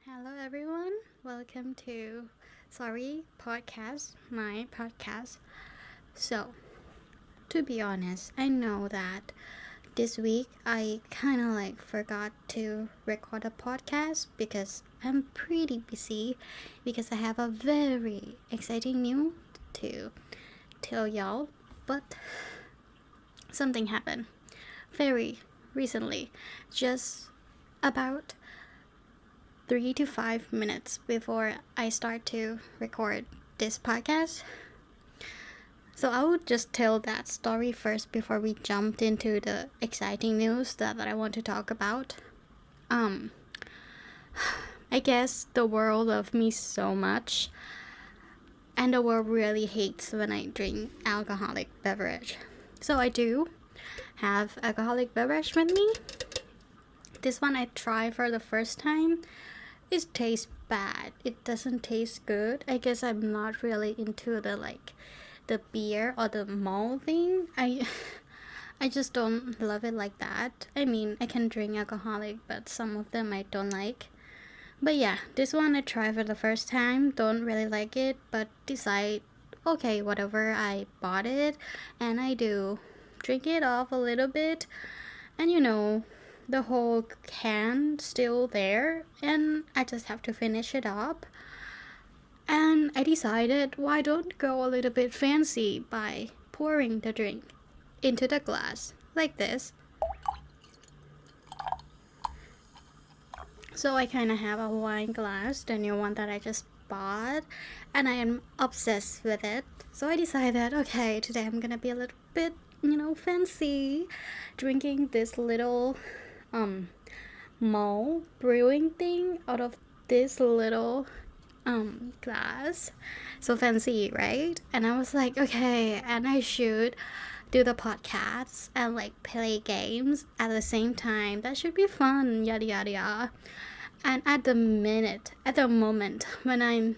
Hello, everyone. Welcome to Zorie podcast, my podcast. So, to be honest, I know that this week I kind of forgot to record a podcast because I'm pretty busy because I have a very exciting news to tell y'all. But something happened very recently, just about 3 to 5 minutes before I start to record this podcast. So I will just tell that story first before we jumped into the exciting news that I want to talk about. I guess the world loves me so much, and the world really hates when I drink alcoholic beverage. So I do have alcoholic beverage with me. This one I tried for the first time. It tastes bad. It doesn't taste good. I guess I'm not really into the beer or the malt thing. I just don't love it like that. I mean, I can drink alcoholic, but some of them I don't like. But yeah, this one I tried for the first time. Don't really like it, but decide, okay, whatever, I bought it and I do drink it off a little bit. And the whole can still there, and I just have to finish it up. And I decided, why don't go a little bit fancy by pouring the drink into the glass like this. So I kind of have a wine glass, the new one that I just bought, and I am obsessed with it. So I decided, okay, today I'm gonna be a little bit fancy, drinking this little malt brewing thing out of this little glass. So fancy, right? And I was like, okay, and I should do the podcast and play games at the same time. That should be fun, yada yada yada. And at the moment when I'm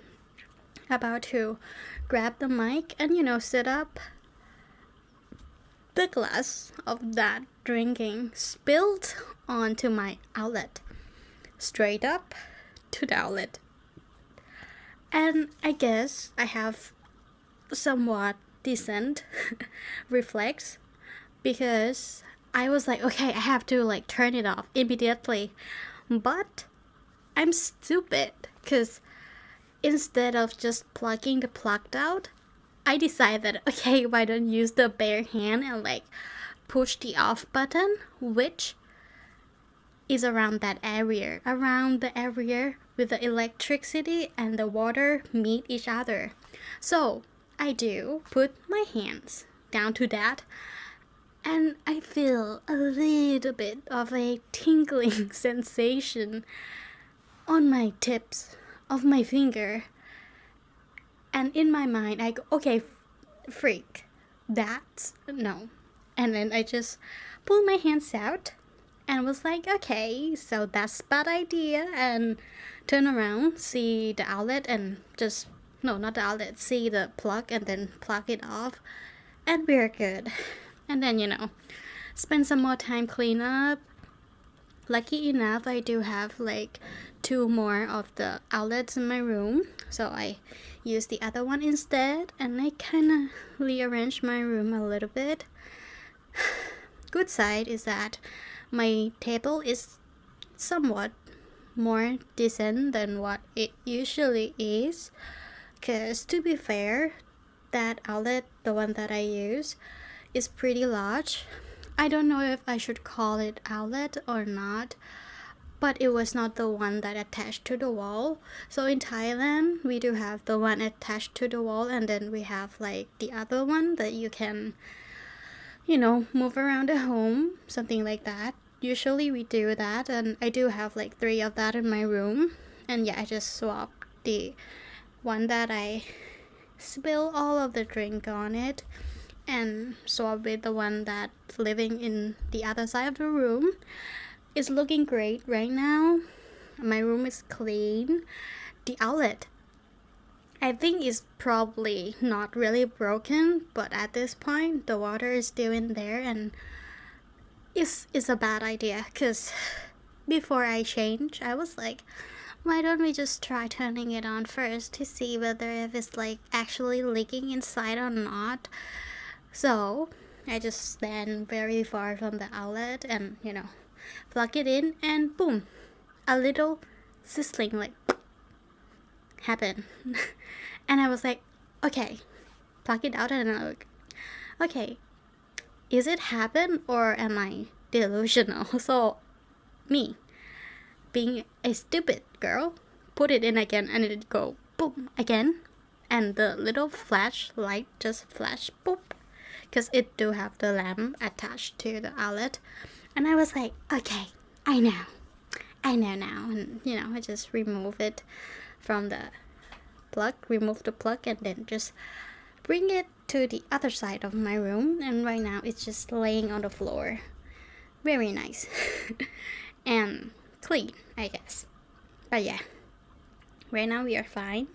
about to grab the mic and set up, the glass of that drinking spilled onto my outlet, straight up to the outlet. And I guess I have somewhat decent reflex, because I was like, okay, I have to turn it off immediately. But I'm stupid, because instead of just plugging the plug out, I decided, okay, why don't use the bare hand and push the off button, which is around the area with the electricity and the water meet each other. So I do put my hands down to that, and I feel a little bit of a tingling sensation on my tips of my finger. And in my mind, I go, okay, freak, that's no. And then I just pulled my hands out and was like, okay, so that's a bad idea. And turn around, see the outlet, and not the outlet, see the plug, and then plug it off. And we're good. And then, spend some more time clean up. Lucky enough, I do have 2 more of the outlets in my room, so I use the other one instead, and I kind of rearrange my room a little bit. Good side is that my table is somewhat more decent than what it usually is, because to be fair, that outlet, the one that I use, is pretty large. I don't know if I should call it outlet or not, but it was not the one that attached to the wall. So in Thailand, we do have the one attached to the wall, and then we have the other one that you can move around the home, something like that. Usually we do that, and I do have 3 of that in my room. And yeah, I just swapped the one that I spill all of the drink on it and swap with the one that living in the other side of the room. It's looking great right now. My room is clean. The outlet, I think, is probably not really broken, but at this point the water is still in there, and it's a bad idea, because before I change, I was like, why don't we just try turning it on first to see whether if it's like actually leaking inside or not. So I just stand very far from the outlet and plug it in, and boom, a little sizzling like happened. And I was like, okay, plug it out, and I look, okay, is it happen or am I delusional? So me, being a stupid girl, put it in again, and it go boom again, and the little flashlight just flash boop, because it do have the lamp attached to the outlet. And I was like, okay, I know now. And I just remove it from the plug, remove the plug, and then just bring it to the other side of my room. And right now it's just laying on the floor, very nice and clean, I guess. But yeah, right now we are fine.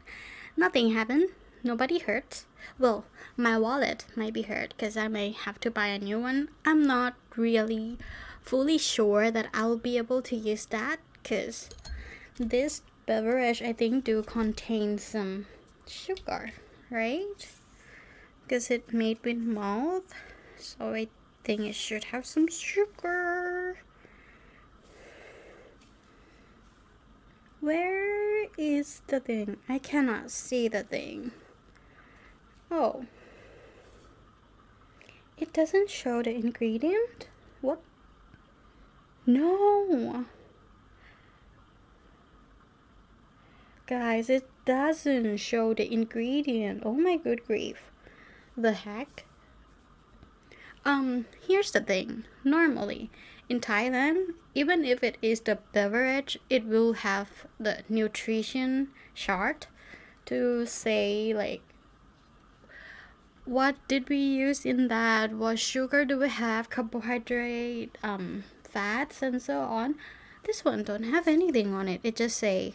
Nothing happened. Nobody hurt. Well, my wallet might be hurt because I may have to buy a new one. I'm not really fully sure that I'll be able to use that, because this beverage I think do contain some sugar, right? Because it made with malt, so I think it should have some sugar. Where is the thing? I cannot see the thing. Oh, it doesn't show the ingredient? What? No, guys, it doesn't show the ingredient. Oh my good grief, the heck. Here's the thing. Normally in Thailand, even if it is the beverage, it will have the nutrition chart to say like what did we use in that, what sugar do we have, carbohydrate, fats, and so on. This one don't have anything on it. It just say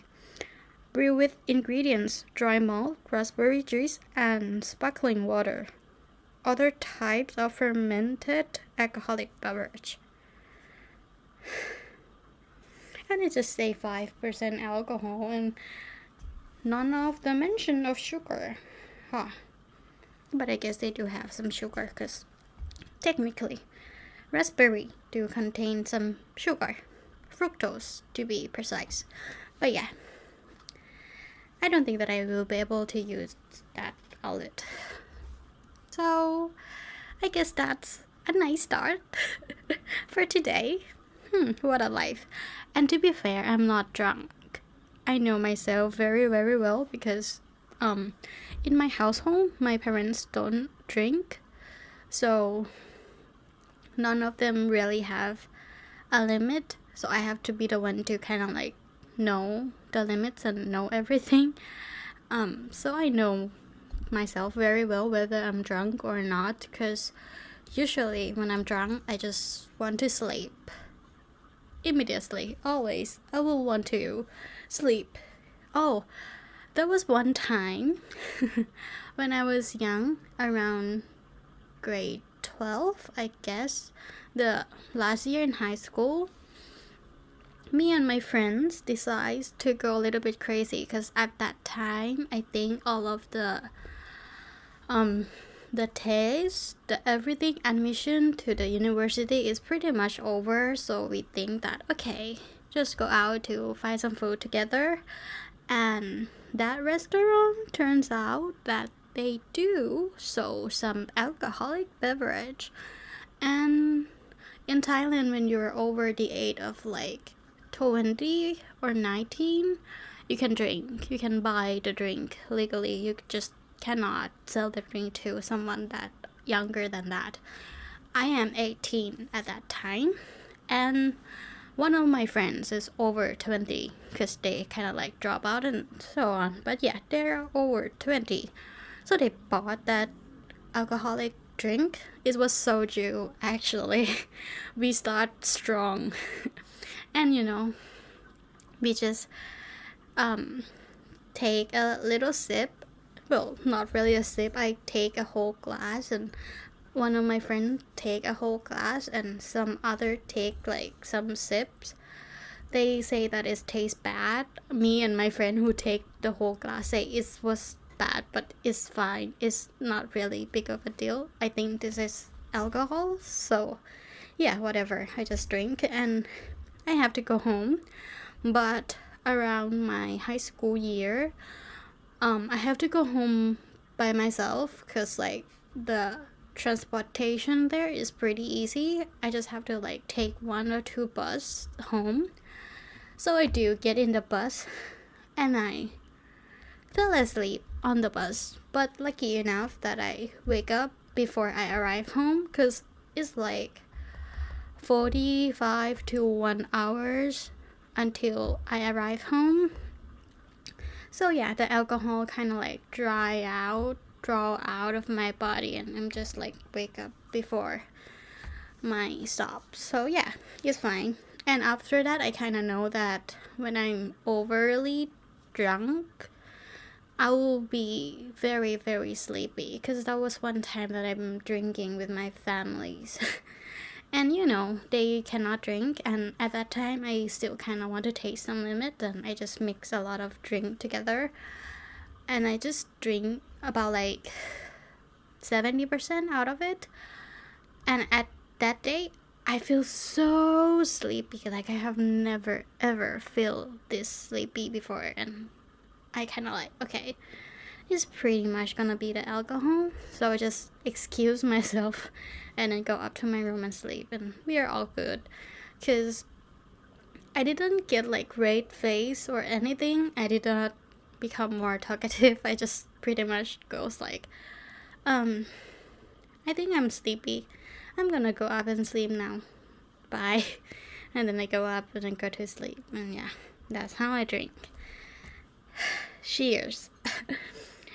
brew with ingredients: dry malt, raspberry juice, and sparkling water. Other types of fermented alcoholic beverage. And it just say 5% alcohol, and none of the mention of sugar. But I guess they do have some sugar, because technically raspberry do contain some sugar, fructose to be precise. But yeah, I don't think that I will be able to use that outlet. So I guess that's a nice start for today. What a life. And to be fair, I'm not drunk. I know myself very, very well, because in my household, my parents don't drink. So none of them really have a limit. So I have to be the one to kind of like know the limits and know everything. So I know myself very well whether I'm drunk or not, because usually when I'm drunk I just want to sleep immediately. Always I will want to sleep. Oh, there was one time when I was young, around grade 12 I guess, the last year in high school, me and my friends decided to go a little bit crazy, because at that time I think all of the test, the everything, admission to the university is pretty much over. So we think that okay, just go out to find some food together. And that restaurant turns out that they do sell some alcoholic beverage. And in Thailand, when you're over the age of like 20 or 19, you can drink. You can buy the drink legally. You just cannot sell the drink to someone that younger than that. I am 18 at that time, and one of my friends is over 20, because they kind of like drop out and so on. But yeah, they're over 20, so they bought that alcoholic drink. It was soju actually. We start strong and we just take a little sip. Well, not really a sip. I take a whole glass, and one of my friends take a whole glass, and some other take like some sips. they say that it tastes bad. Me and my friend who take the whole glass say it was bad, but it's fine. It's not really big of a deal. I think this is alcohol, so yeah, whatever. I just drink and I have to go home. But around my high school year, I have to go home by myself because like the transportation there is pretty easy. I just have to like take 1 or 2 bus home. So I do get in the bus and I fell asleep on the bus, but lucky enough that I wake up before I arrive home because it's like 45 to 1 hours until I arrive home. So yeah, the alcohol kind of like draw out of my body, and I'm just like wake up before my stop. So yeah, it's fine. And after that, I kind of know that when I'm overly drunk, I will be very, very sleepy. Because that was one time that I'm drinking with my families. And you know, they cannot drink. And at that time, I still kind of want to taste some limit. And I just mix a lot of drink together. And I just drink about like 70% out of it. And at that day, I feel so sleepy. Like I have never ever felt this sleepy before, and I kind of like, okay, it's pretty much gonna be the alcohol. So I just excuse myself and then go up to my room and sleep, and we are all good. Cause I didn't get like red face or anything. I did not become more talkative. I just pretty much goes like, I think I'm sleepy. I'm gonna go up and sleep now. Bye. And then I go up and then go to sleep. And yeah, that's how I drink. Cheers.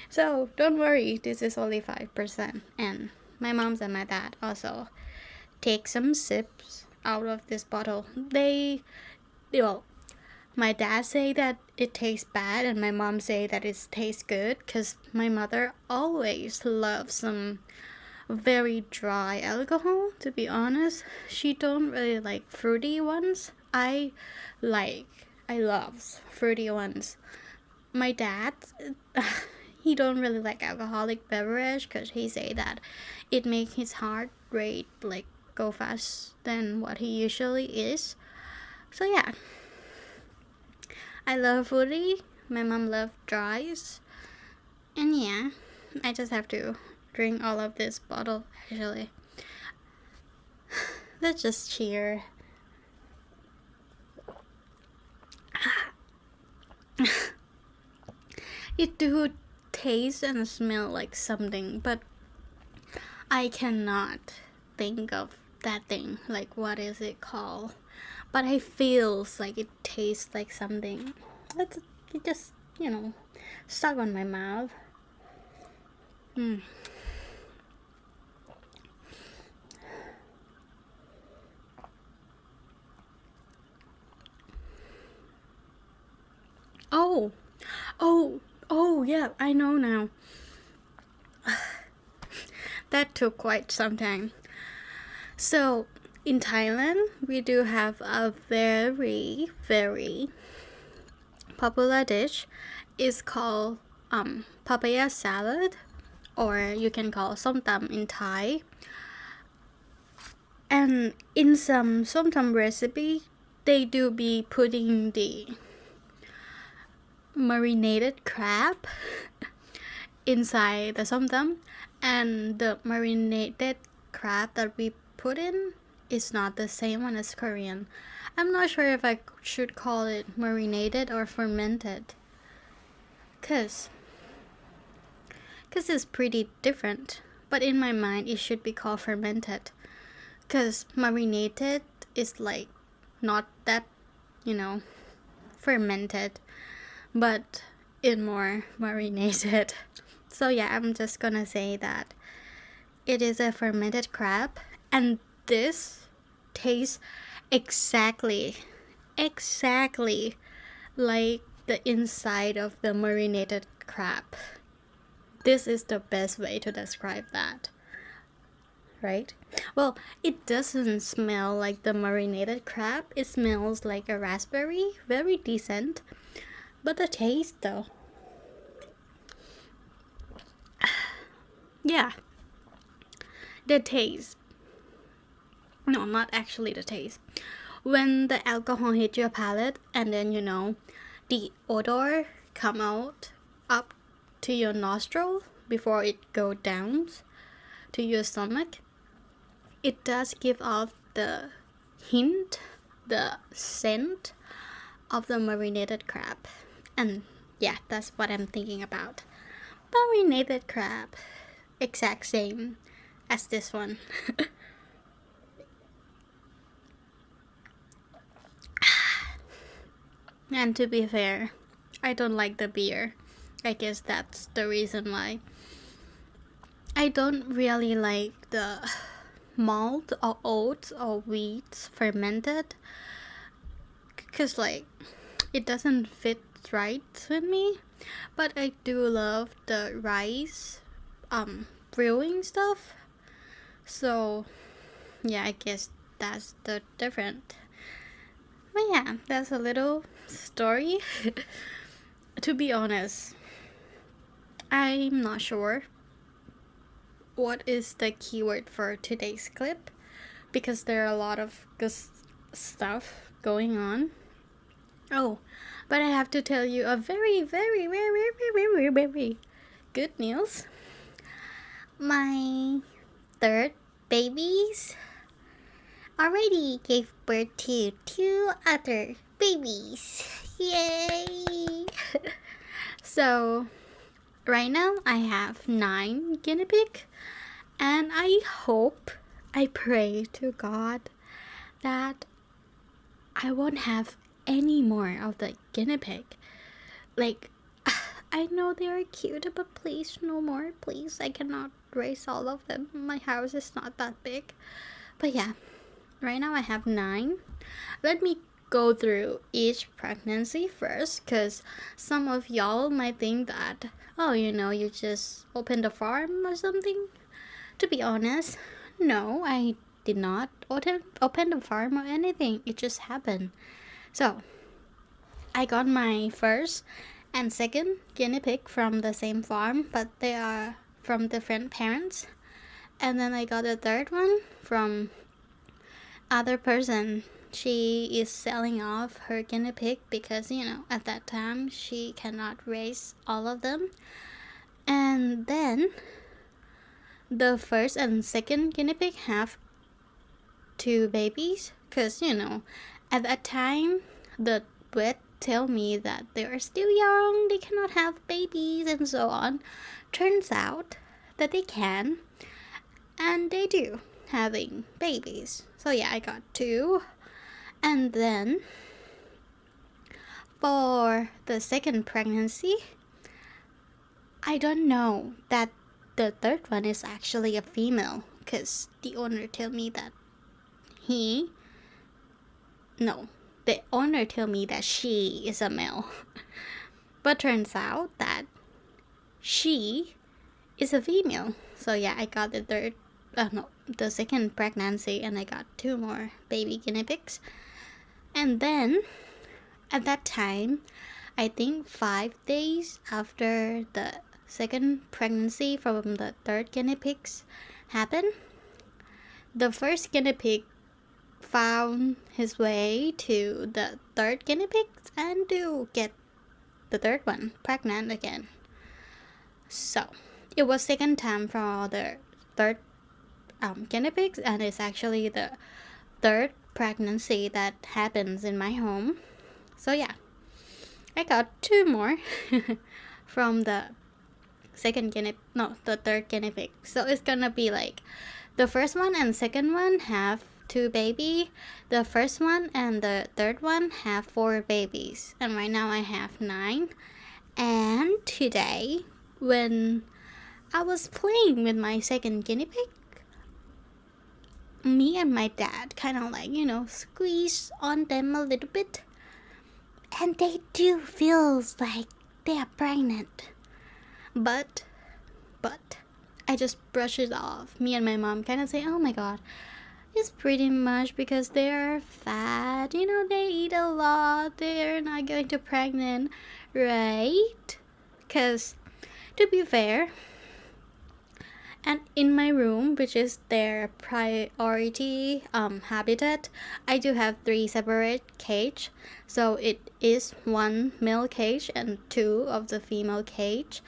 So don't worry, this is only 5%. And my mom and my dad also take some sips out of this bottle. My dad say that it tastes bad, and my mom say that it tastes good, because my mother always loves some very dry alcohol. To be honest, she don't really like fruity ones. I love fruity ones. My dad, he don't really like alcoholic beverage because he say that it make his heart rate like go fast than what he usually is. So yeah, I love fruity. My mom love dries, and yeah, I just have to drink all of this bottle actually. Let's just cheer. It do taste and smell like something, but I cannot think of that thing. Like, what is it called? But I feels like it tastes like something. It just, stuck on my mouth. Oh, yeah, I know now. That took quite some time. So, in Thailand, we do have a very, very popular dish. It's called papaya salad, or you can call som tam in Thai. And in some som tam recipe, they do be putting the marinated crab inside the som tam, and the marinated crab that we put in is not the same one as Korean. I'm not sure if I should call it marinated or fermented, cause it's pretty different, but in my mind it should be called fermented, cause marinated is like not that, fermented, but it more marinated. So yeah, I'm just gonna say that it is a fermented crab, and this tastes exactly like the inside of the marinated crab. This is the best way to describe that, right? Well, it doesn't smell like the marinated crab. It smells like a raspberry. Very decent. But the taste though. Yeah. The taste. No, not actually the taste. When the alcohol hits your palate and then the odor come out up to your nostril before it go down to your stomach, it does give off the hint, the scent of the marinated crab. And yeah, that's what I'm thinking about. Marinated crab. Exact same as this one. And to be fair, I don't like the beer. I guess that's the reason why. I don't really like the malt or oats or wheat fermented, because it doesn't fit right with me. But I do love the rice brewing stuff. So yeah, I guess that's the different. But yeah, that's a little story. To be honest, I'm not sure what is the keyword for today's clip, because there are a lot of good stuff going on. Oh, but I have to tell you a very, very, very, very, very, very good news. My third babies already gave birth to 2 other babies. Yay! So right now I have 9 guinea pig, and I pray to God that I won't have any more of the guinea pig. I know they are cute, but please no more, please. I cannot raise all of them. My house is not that big. But yeah, right now I have 9. Let me go through each pregnancy first, because some of y'all might think that, you just opened a farm or something. To be honest, no, I did not open a farm or anything. It just happened. So I got my first and second guinea pig from the same farm, but they are from different parents. And then I got a third one from other person. She is selling off her guinea pig because, at that time she cannot raise all of them. And then the first and second guinea pig have 2 babies, because, at that time the vet tell me that they are still young, they cannot have babies and so on. Turns out that they can, and they do having babies. So yeah, I got 2. And then for the second pregnancy, I don't know that the third one is actually a female, because the owner tell me that the owner tell me that she is a male. But turns out that she is a female. So yeah, I got the second pregnancy, and I got 2 more baby guinea pigs. And then at that time, I think 5 days after the second pregnancy from the third guinea pigs happened, the first guinea pig found his way to the third guinea pig and to get the third one pregnant again. So it was second time for the third guinea pigs, and it's actually the third pregnancy that happens in my home. So yeah, I got 2 more from the third guinea pig. So it's gonna be the first one and second one have 2 baby. The first one and the third one have 4 babies. And right now I have 9. And today, when I was playing with my second guinea pig, me and my dad kind of squeeze on them a little bit, and they do feel like they are pregnant. But I just brush it off. Me and my mom kind of say, oh my god, it's pretty much because they're fat, you know, they eat a lot, they're not going to pregnant, right? Because to be fair, and in my room, which is their priority habitat, I do have 3 separate cage. So it is 1 male cage and 2 of the female cage.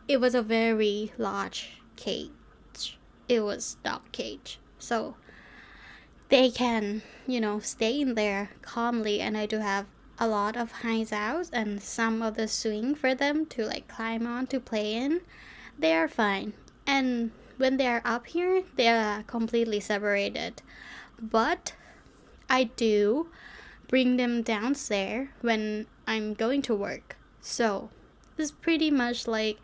It was a very large cage. It was dog cage. So they can, you know, stay in there calmly, and I do have a lot of hideouts and some of the swing for them to like climb on to play in. They are fine. And when they are up here, they are completely separated. But I do bring them downstairs when I'm going to work. So it's pretty much like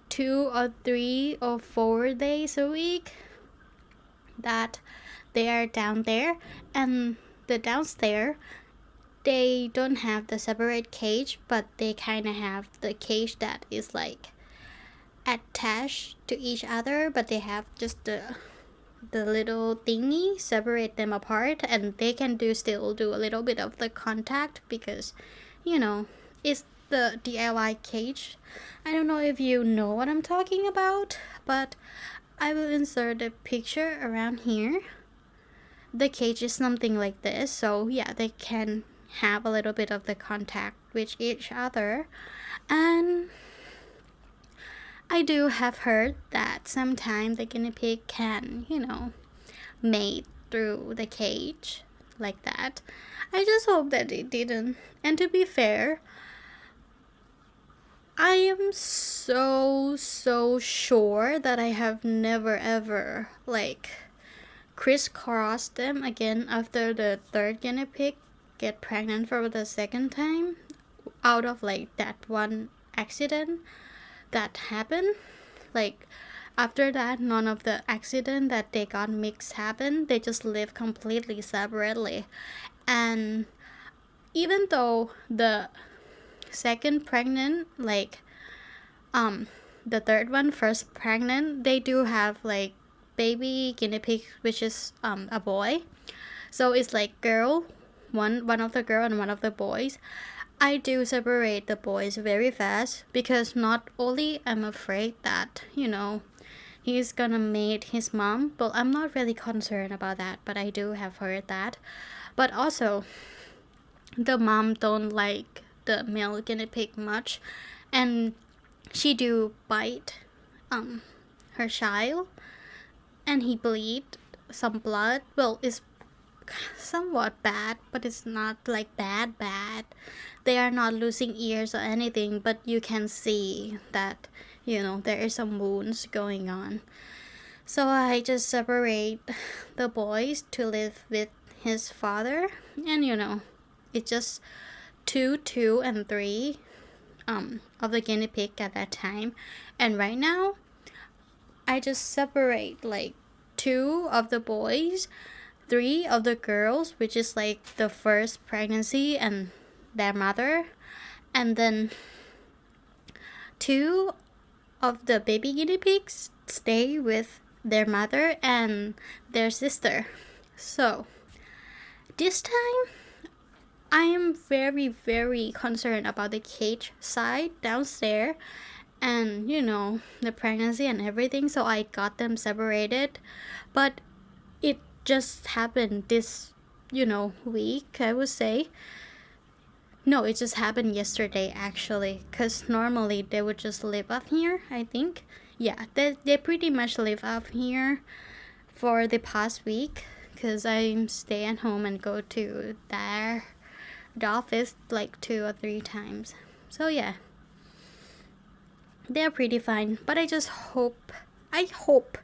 2 or 3 or 4 days a week that they are down there. And the downstairs, they don't have the separate cage, but they kind of have the cage that is like attached to each other, but they have just the little thingy separate them apart, and they can still do a little bit of the contact because, you know, it's the DIY cage. I don't know if you know what I'm talking about, but I will insert a picture around here. The cage is something like this, so yeah, they can have a little bit of the contact with each other. And I do have heard that sometimes the guinea pig can, you know, mate through the cage like that. I just hope that it didn't. And to be fair, I am so sure that I have never ever like crisscrossed them again after the 3rd guinea pig get pregnant for the 2nd time out of like that one accident that happened. Like after that, none of the accident that they got mixed happened. They just live completely separately. And even though the 2nd pregnant, like the 3rd one first pregnant, they do have like baby guinea pig, which is a boy. So it's like girl, one of the girl and one of the boys. I do separate the boys very fast because not only I'm afraid that, you know, he's gonna mate his mom, but I'm not really concerned about that, but I do have heard that. But also, the mom don't like the male guinea pig much, and she do bite her child, and he bleed some blood. Well, it's somewhat bad, but it's not like bad. They are not losing ears or anything, but you can see that, you know, there is some wounds going on. So I just separate the boys to live with his father, and you know, it's just 2, and 3 of the guinea pig at that time. And right now I just separate like 2 of the boys, 3 of the girls, which is like the first pregnancy and their mother, and then 2 of the baby guinea pigs stay with their mother and their sister. So this time I am very concerned about the cage side downstairs and, you know, the pregnancy and everything, so I got them separated. But it just happened this, you know, week, I would say. No, it just happened yesterday actually, because normally they would just live up here, I think. Yeah, they pretty much live up here for the past week, because I stay at home and go to the office like 2 or 3 times. So yeah, they're pretty fine, but I hope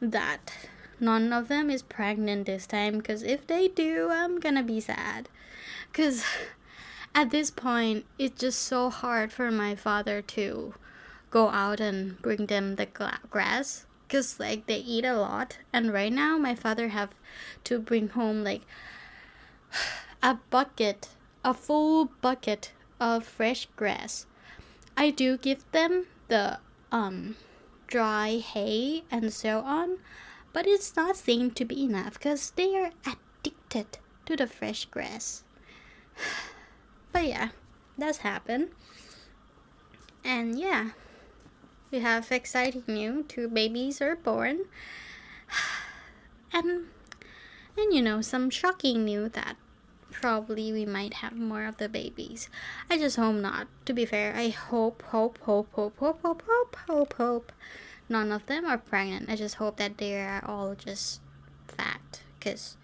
that none of them is pregnant this time, because if they do, I'm gonna be sad. Because at this point, it's just so hard for my father to go out and bring them the grass, because like they eat a lot, and right now my father have to bring home like a full bucket of fresh grass. I do give them the dry hay and so on, but it's not seem to be enough because they are addicted to the fresh grass. But yeah, that's happened. And yeah, we have exciting news. 2 babies are born. And some shocking news that probably we might have more of the babies. I just hope not. To be fair, I hope none of them are pregnant. I just hope that they are all just fat, because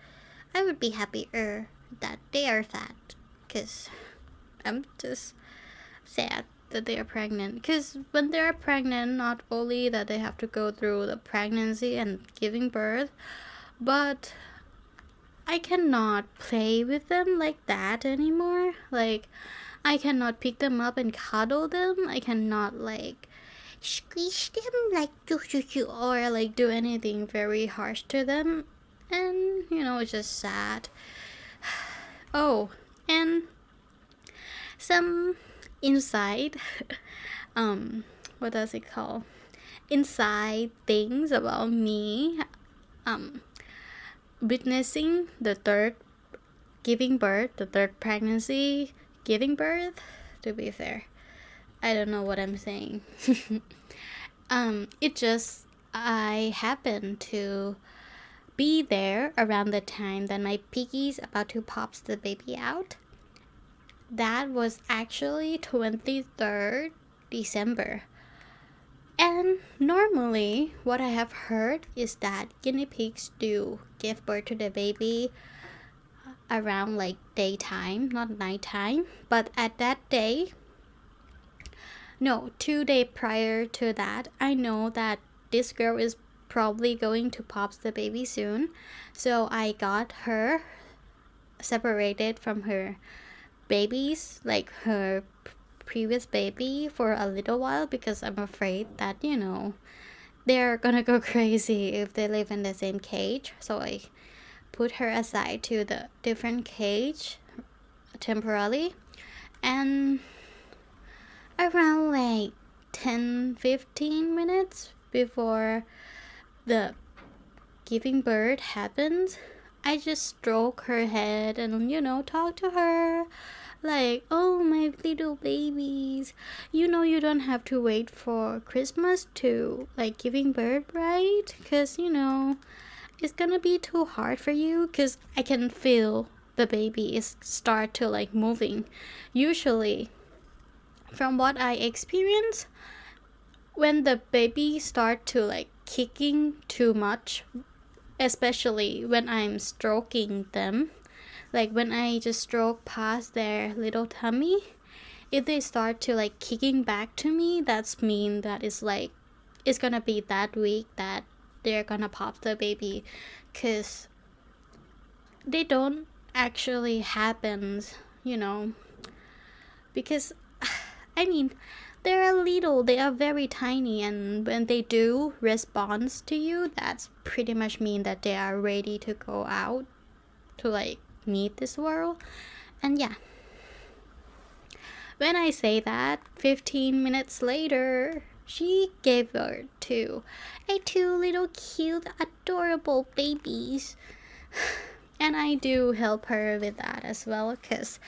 I would be happier that they are fat, because I'm just sad that they are pregnant. Because when they are pregnant, not only that they have to go through the pregnancy and giving birth, but I cannot play with them like that anymore. Like, I cannot pick them up and cuddle them. I cannot like squeeze them like or like do anything very harsh to them. And it's just sad. Oh, and some inside what does it call, inside things about me witnessing the third pregnancy giving birth. To be fair, I don't know what I'm saying. I happened to be there around the time that my piggy's about to pop the baby out. That was actually 23rd December. And normally, what I have heard is that guinea pigs do give birth to the baby around like daytime, not nighttime. But at that day, 2 days prior to that, I know that this girl is probably going to pop the baby soon. So I got her separated from her babies, like her previous baby, for a little while, because I'm afraid that they're gonna go crazy if they live in the same cage. So I put her aside to the different cage temporarily. And around like 10-15 minutes before the giving birth happens, I just stroke her head and talk to her like, oh, my little babies, you don't have to wait for Christmas to like giving birth, right? Because it's gonna be too hard for you, because I can feel the baby is start to like moving. Usually, from what I experience, when the baby start to like kicking too much, especially when I'm stroking them, like when I just stroke past their little tummy, if they start to like kicking back to me, that's mean that it's gonna be that week that they're gonna pop the baby, because they don't actually happens, because I mean, they're little, they are very tiny, and when they do respond to you, that's pretty much mean that they are ready to go out to like meet this world. And yeah, when I say that, 15 minutes later, she gave birth to 2 little cute adorable babies. And I do help her with that as well, because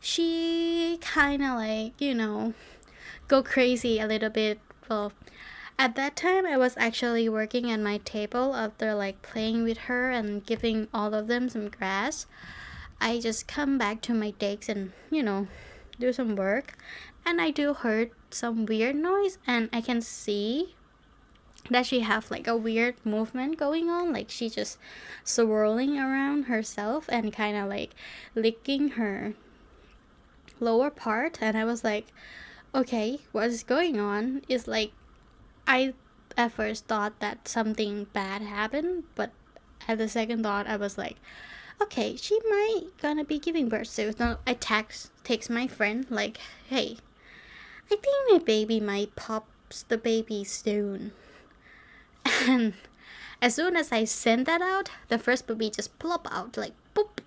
she kind of like go crazy a little bit. Well, at that time I was actually working at my table after like playing with her and giving all of them some grass. I just come back to my desk and do some work, and I do heard some weird noise, and I can see that she have like a weird movement going on, like she just swirling around herself and kind of like licking her lower part. And I was like, okay, what is going on? It's like, I at first thought that something bad happened, but at the second thought I was like, okay, she might gonna be giving birth soon. So I text my friend like, hey, I think my baby might pop the baby soon. And as soon as I sent that out, the first baby just plop out like boop.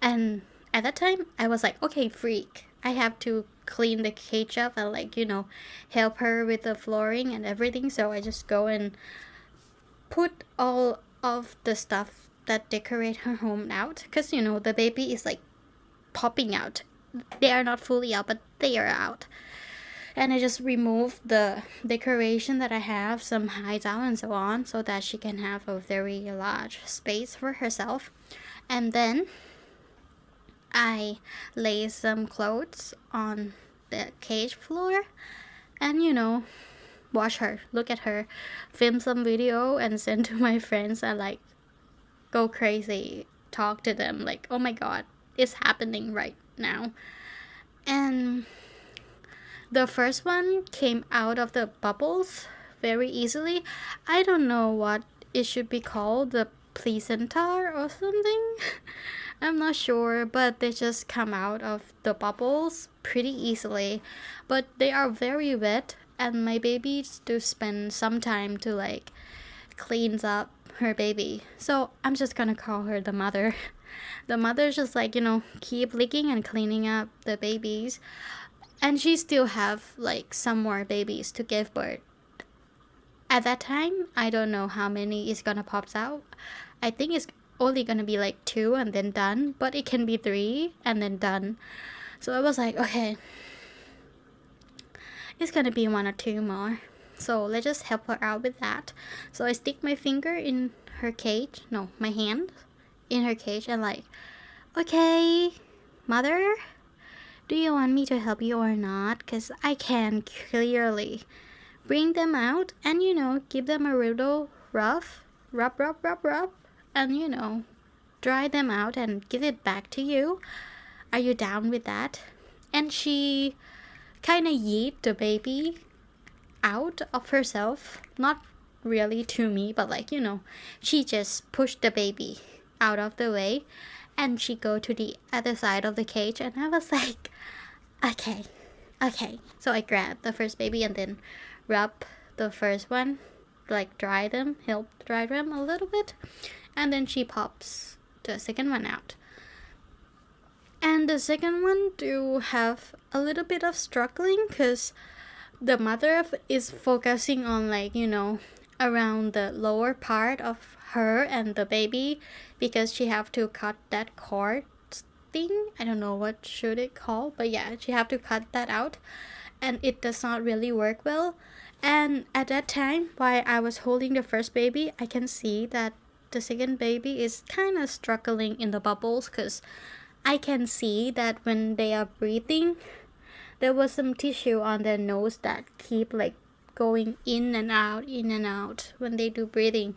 And at that time I was like, okay, freak, I have to clean the cage up and like, you know, help her with the flooring and everything. So I just go and put all of the stuff that decorate her home out, because you know the baby is like popping out. They are not fully out, but they are out. And I just remove the decoration that I have, some hides out and so on, so that she can have a very large space for herself. And then I lay some clothes on the cage floor and, you know, watch her, look at her, film some video and send to my friends and like go crazy, talk to them like, oh my god, it's happening right now. And the first one came out of the bubbles very easily. I don't know what it should be called, the placenta or something. I'm not sure, but they just come out of the bubbles pretty easily. But they are very wet, and my baby do spend some time to like cleans up her baby. So I'm just gonna call her the mother. The mother's just like, you know, keep licking and cleaning up the babies. And she still have like some more babies to give birth. At that time, I don't know how many is gonna pops out. I think it's only gonna be like 2 and then done, but it can be 3 and then done. So I was like, okay, it's gonna be 1 or 2 more. So let's just help her out with that. So I stick my finger in her cage, no, my hand in her cage and like, okay, mother, do you want me to help you or not? Because I can clearly bring them out and, you know, give them a little rub, and, you know, dry them out and give it back to you. Are you down with that? And she kind of yeet the baby out of herself. Not really to me, but like, you know, she just pushed the baby out of the way and she go to the other side of the cage. And I was like, okay. So I grabbed the first baby and then rub the first one, like help dry them a little bit. And then she pops the second one out. And the second one do have a little bit of struggling because the mother is focusing on like, you know, around the lower part of her and the baby, because she have to cut that cord thing. I don't know what should it call, but yeah, she have to cut that out and it does not really work well. And at that time, while I was holding the first baby, I can see that the second baby is kind of struggling in the bubbles, because I can see that when they are breathing, there was some tissue on their nose that keep like going in and out when they do breathing.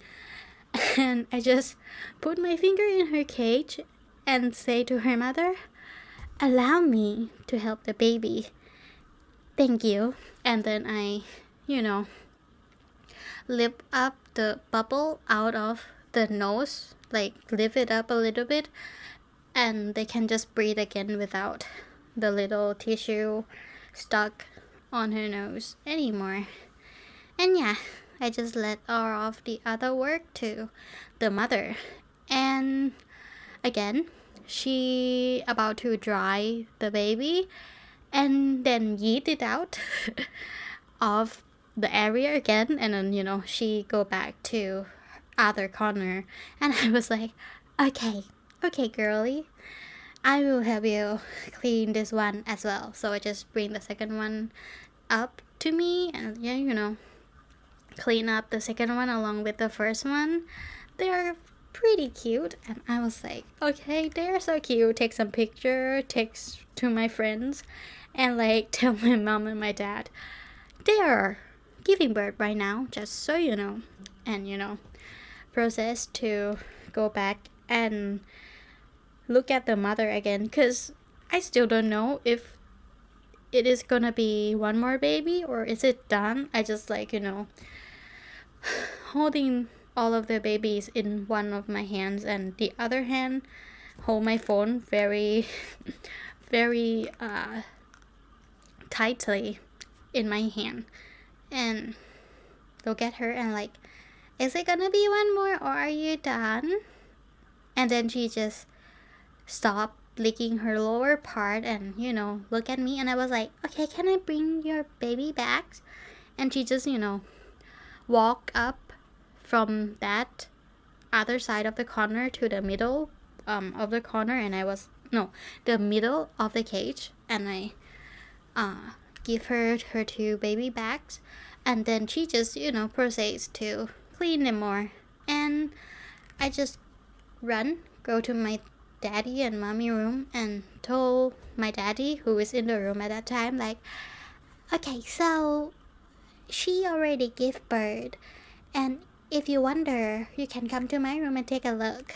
And I just put my finger in her cage and say to her mother, allow me to help the baby. Thank you. And then I, you know, lift up the bubble out of the nose, like lift it up a little bit, and they can just breathe again without the little tissue stuck on her nose anymore. And yeah, I just let all of the other work to the mother. And again, she about to dry the baby and then yeet it out of the area again, and then, you know, she go back to other corner. And I was like, okay girly, I will help you clean this one as well. So I just bring the second one up to me and, yeah, you know, clean up the second one along with the first one. They're pretty cute, and I was like, okay, they're so cute. Take some picture, text to my friends, and like tell my mom and my dad they are giving birth right now, just so you know. And, you know, process to go back and look at the mother again, because I still don't know if it is gonna be one more baby or is it done. I just like, you know, holding all of the babies in one of my hands and the other hand hold my phone very very tightly in my hand and look at her and like, is it gonna be one more or are you done? And then she just stopped licking her lower part and, look at me. And I was like, okay, can I bring your baby back? And she just, walk up from that other side of the corner to the middle of the corner, and the middle of the cage, and I give her her 2 baby bags, and then she just proceeds to clean them more, and I just go to my daddy and mommy room and told my daddy, who is in the room at that time, like, okay, so she already gave birth, and if you wonder, you can come to my room and take a look.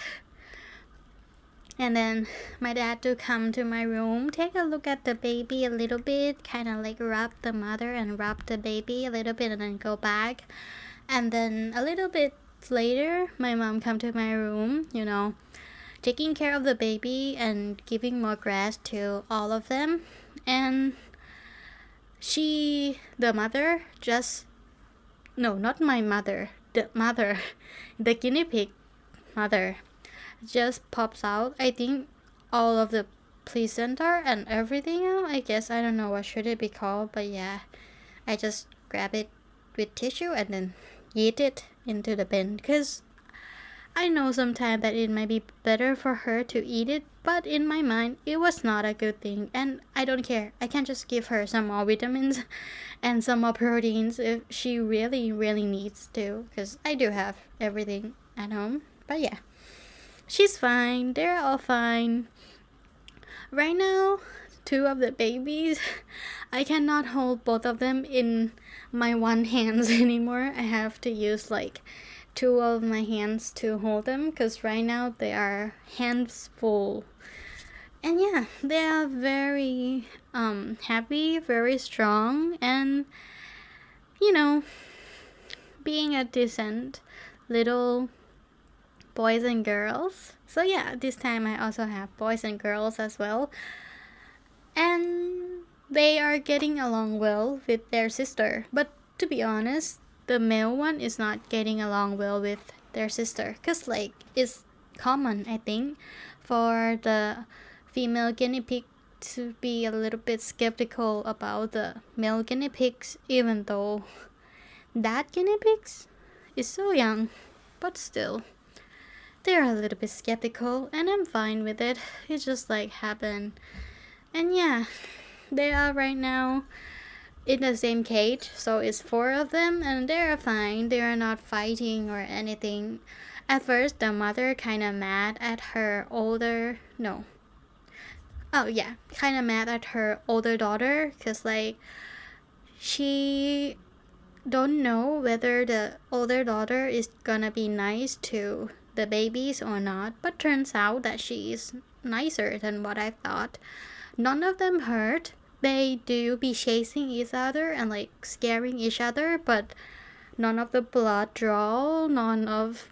And then my dad to come to my room, take a look at the baby a little bit, kind of like rub the mother and rub the baby a little bit, and then go back. And then a little bit later, my mom come to my room, taking care of the baby and giving more grass to all of them. And the mother not my mother, the guinea pig mother just pops out, I think, all of the placenta and everything out, I guess. I don't know what should it be called, but yeah, I just grab it with tissue and then eat it into the bin, because I know sometimes that it might be better for her to eat it, but in my mind it was not a good thing, and I don't care. I can just give her some more vitamins and some more proteins if she really needs to, because I do have everything at home. But yeah, she's fine, they're all fine. Right now, 2 of the babies, I cannot hold both of them in my one hands anymore. I have to use like 2 of my hands to hold them, because right now they are hands full. And yeah, they are very happy, very strong, and being a decent little boys and girls. So yeah, this time I also have boys and girls as well, and they are getting along well with their sister. But to be honest, the male one is not getting along well with their sister, because like it's common, I think, for the female guinea pig to be a little bit skeptical about the male guinea pigs, even though that guinea pigs is so young. But still, they're a little bit skeptical, and I'm fine with it. It just like happened. And yeah, they are right now in the same cage, so it's 4 of them, and they're fine. They are not fighting or anything. At first, the mother kind of mad at her older daughter, because like she don't know whether the older daughter is gonna be nice to the babies or not, but turns out that she is nicer than what I thought. None of them hurt. They do be chasing each other and like scaring each other, but none of the blood draw, none of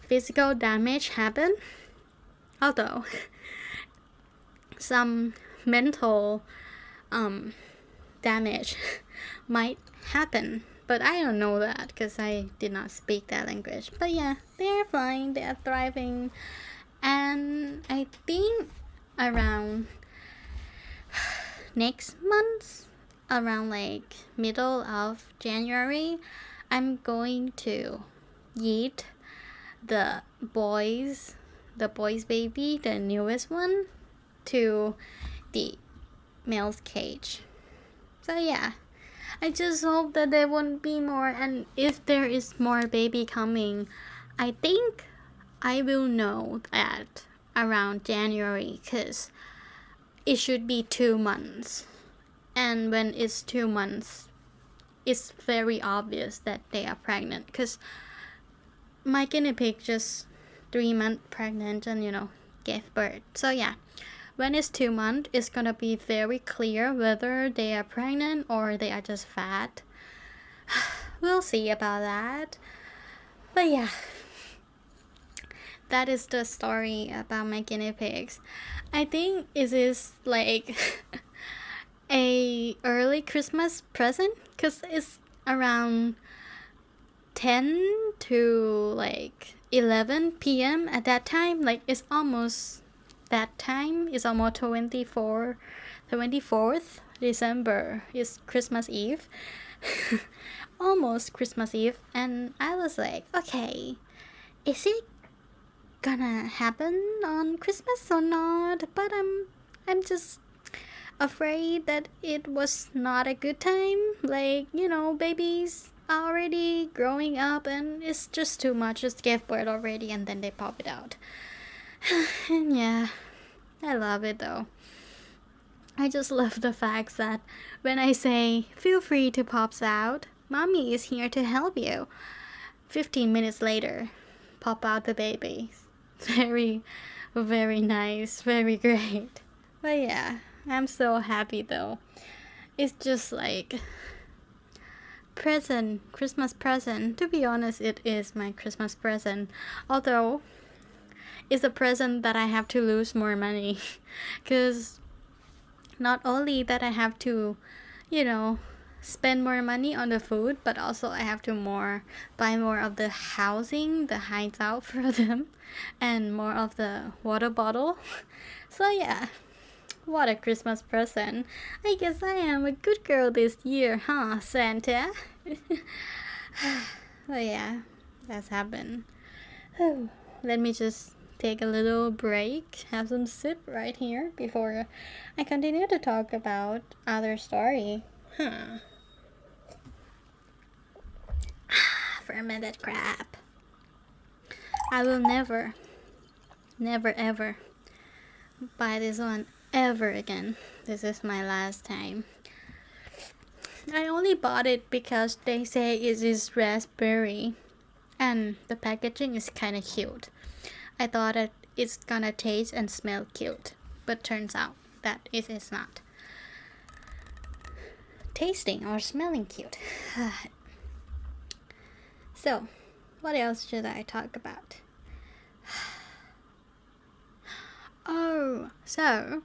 physical damage happen. Although some mental damage might happen, but I don't know that because I did not speak that language. But yeah, they are fine, they are thriving, and I think around next month, around like middle of January, I'm going to eat the boys baby, the newest one, to the male's cage. So yeah, I just hope that there won't be more, and if there is more baby coming, I think I will know that around January, because it should be 2 months, and when it's 2 months, it's very obvious that they are pregnant, because my guinea pig just 3 months pregnant and gave birth. So yeah, when it's 2 months, it's gonna be very clear whether they are pregnant or they are just fat. We'll see about that. But yeah, that is the story about my guinea pigs. I think it is like a early Christmas present, because it's around 10 to like 11 p.m. at that time. Like it's almost that time is almost 24th December is Christmas Eve. Almost Christmas Eve, and I was like, okay, is it gonna happen on Christmas or not? But I'm just afraid that it was not a good time. Like, babies are already growing up and it's just too much. Just gave birth already and then they pop it out. And yeah, I love it though. I just love the fact that when I say feel free to pops out, mommy is here to help you. 15 minutes later, pop out the babies. Very, very nice, very great. But yeah, I'm so happy though. It's just like Christmas present. To be honest, it is my Christmas present. Although, it's a present that I have to lose more money. Because not only that I have to, spend more money on the food, but also I have to buy more of the housing, the hideout for them, and more of the water bottle. So yeah, what a Christmas present. I guess I am a good girl this year, huh, Santa? But yeah, that's happened. Let me just take a little break, have some sip right here before I continue to talk about other story. Fermented crab. I will never ever buy this one ever again. This is my last time. I only bought it because they say it is raspberry and the packaging is kinda cute. I thought that it's gonna taste and smell cute, but turns out that it is not tasting or smelling cute. So, what else should I talk about? Oh, so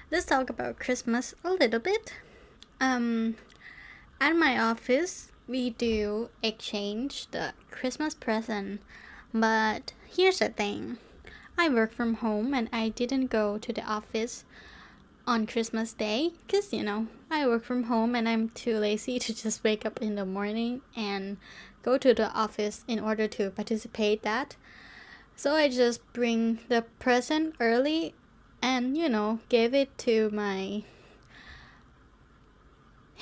let's talk about Christmas a little bit. At my office, we do exchange the Christmas present, but here's the thing. I work from home and I didn't go to the office on Christmas Day because, I work from home and I'm too lazy to just wake up in the morning and go to the office in order to participate that. So I just bring the present early and, gave it to my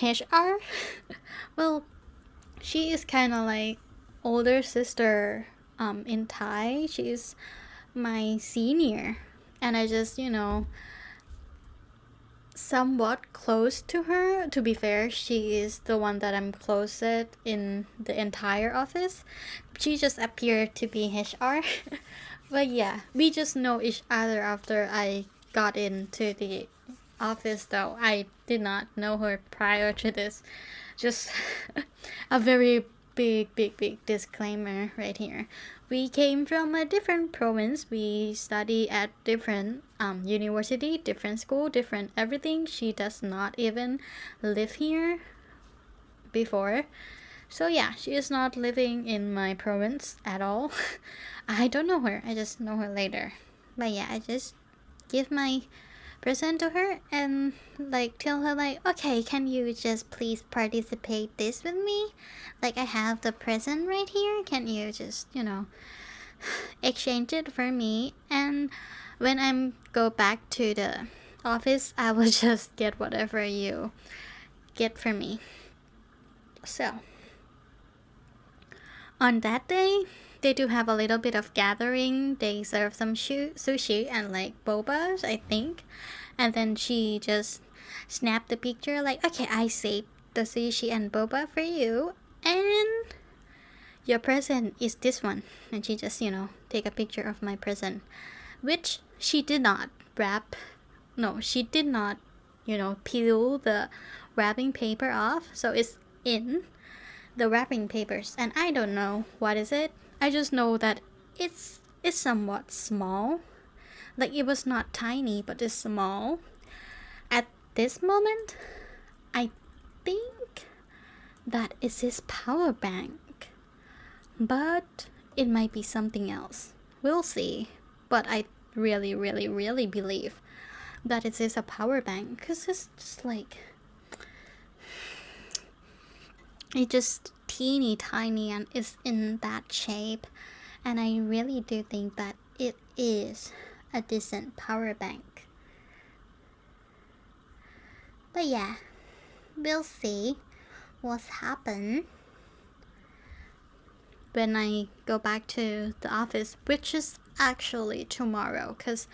HR. Well, she is kind of like older sister in Thai. She's my senior and I just, somewhat close to her. To be fair, she is the one that I'm closest in the entire office. She just appeared to be HR. But yeah, we just know each other after I got into the office though. I did not know her prior to this. Just a very big disclaimer right here. We came from a different province. We study at different university, different school, different everything. She does not even live here before. So yeah, she is not living in my province at all. I don't know her. I just know her later. But yeah, I just give my present to her and tell her okay, can you just please participate this with me? I have the present right here. Can you just, exchange it for me? And when I go back to the office, I will just get whatever you get for me. So, on that day, they do have a little bit of gathering. They serve some sushi and bobas, I think. And then she just snapped the picture okay, I saved the sushi and boba for you. And your present is this one. And she just, take a picture of my present. Which she did not wrap. No, she did not, peel the wrapping paper off. So it's in the wrapping papers. And I don't know what is it. I just know that it's somewhat small. It was not tiny, but it's small. At this moment, I think that is his power bank. But it might be something else. We'll see. But I really believe that it is a power bank, because it's just like, it's just teeny tiny and is in that shape, and I really do think that it is a decent power bank. But yeah, we'll see what's happened when I go back to the office, which is actually tomorrow, because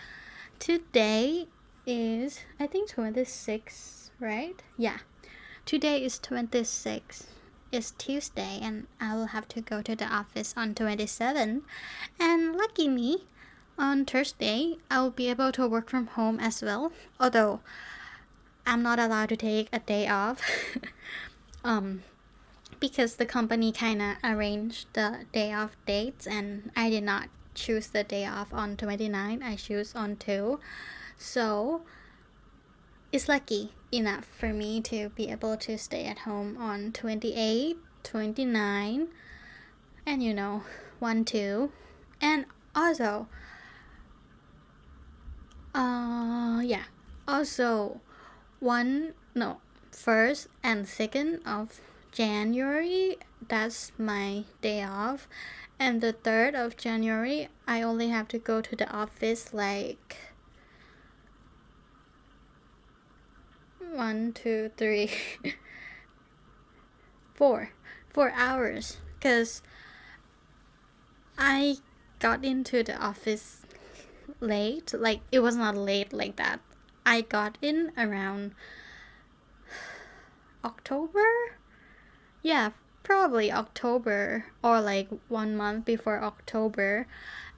today is, I think, 26, right? Yeah, today is 26. It's Tuesday, and I will have to go to the office on 27. And lucky me, on Thursday I'll be able to work from home as well, although I'm not allowed to take a day off because the company kind of arranged the day off dates, and I did not choose the day off on 29. I choose on 2. So it's lucky enough for me to be able to stay at home on 28, 29, and 1, 2. And also, also 1st and 2nd of January, that's my day off. And the 3rd of January, I only have to go to the office like 1, 2, 3, 4 hours, because I got into the office late. Like, it was not late like that. I got in around October. Yeah, probably October, or like 1 month before October.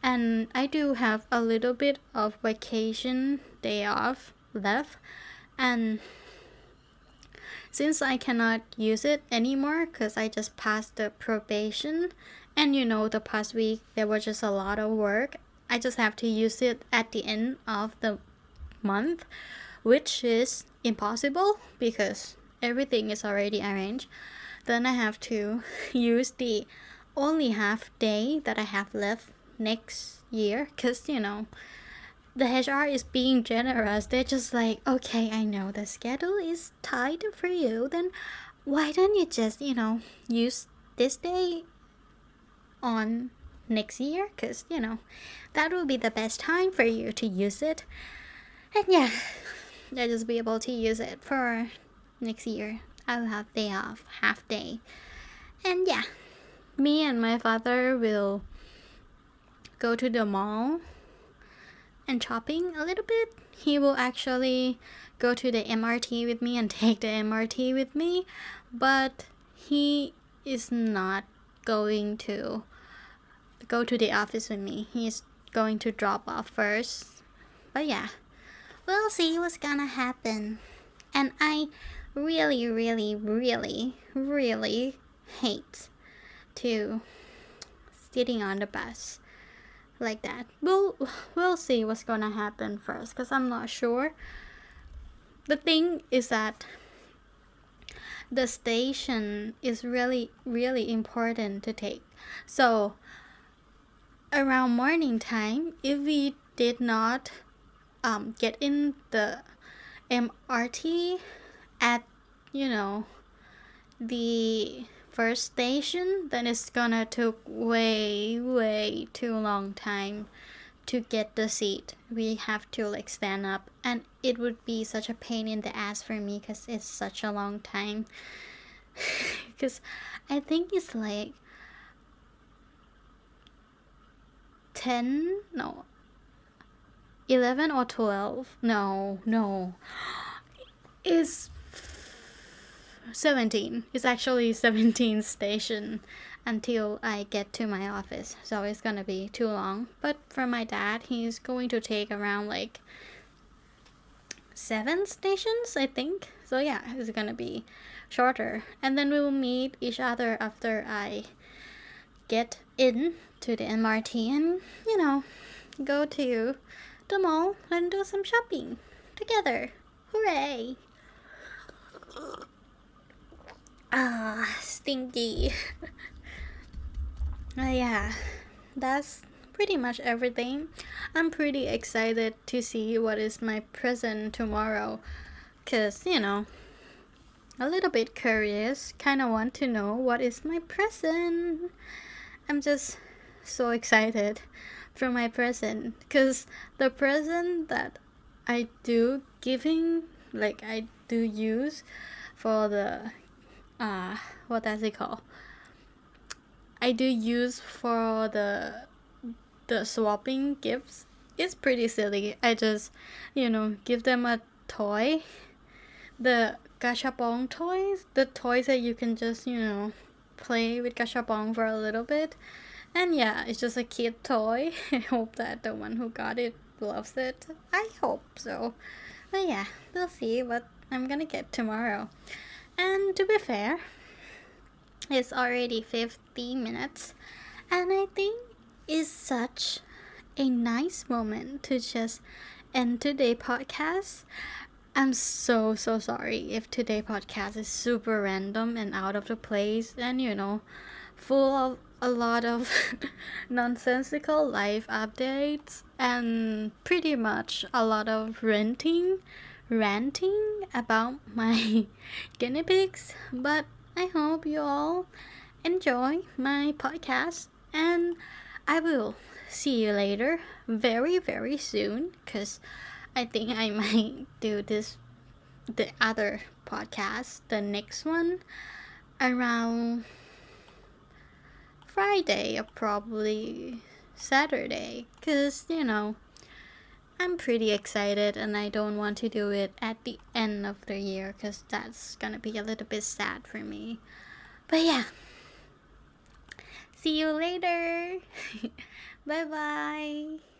And I do have a little bit of vacation day off left, and since I cannot use it anymore because I just passed the probation, and the past week there was just a lot of work, I just have to use it at the end of the month, which is impossible because everything is already arranged. Then I have to use the only half day that I have left next year, because the HR is being generous. They're just like, okay, I know the schedule is tight for you, then why don't you just use this day on next year, because that will be the best time for you to use it. And yeah, I'll just be able to use it for next year. I'll have day off, half day. And yeah, me and my father will go to the mall and shopping a little bit. He will actually go to the MRT with me and take the MRT with me, but he is not going to go to the office with me. He's going to drop off first. But yeah, we'll see what's gonna happen. And I really hate to sitting on the bus like that. We'll see what's gonna happen first, because I'm not sure. The thing is that the station is really important to take. So around morning time, if we did not get in the MRT at the first station, then it's gonna take way too long time to get the seat. We have to stand up, and it would be such a pain in the ass for me because it's such a long time. Because I think it's 11 or 12. No, it's 17. It's actually 17 station until I get to my office, so it's gonna be too long. But for my dad, he's going to take around 7 stations, I think. So yeah, it's gonna be shorter, and then we will meet each other after I get in to the MRT and go to the mall and do some shopping together. Hooray! Stinky. Yeah, that's pretty much everything. I'm pretty excited to see what is my present tomorrow, because, a little bit curious, kind of want to know what is my present. I'm just so excited for my present, because the present that I do giving, like I do use for the what does it call? I do use for the swapping gifts. It's pretty silly. I just, give them a toy. The gashapon toys, the toys that you can just, play with gashapon for a little bit. And yeah, it's just a kid toy. I hope that the one who got it loves it. I hope so. But yeah, we'll see what I'm gonna get tomorrow. And to be fair, it's already 50 minutes, and I think it's such a nice moment to just end today's podcast. I'm so sorry if today's podcast is super random and out of the place and full of a lot of nonsensical life updates and pretty much a lot of ranting about my guinea pigs. But I hope you all enjoy my podcast, and I will see you later very, very soon, because I think I might do the other podcast, the next one, around Friday or probably Saturday, because I'm pretty excited and I don't want to do it at the end of the year, because that's gonna be a little bit sad for me. But yeah, see you later. Bye bye.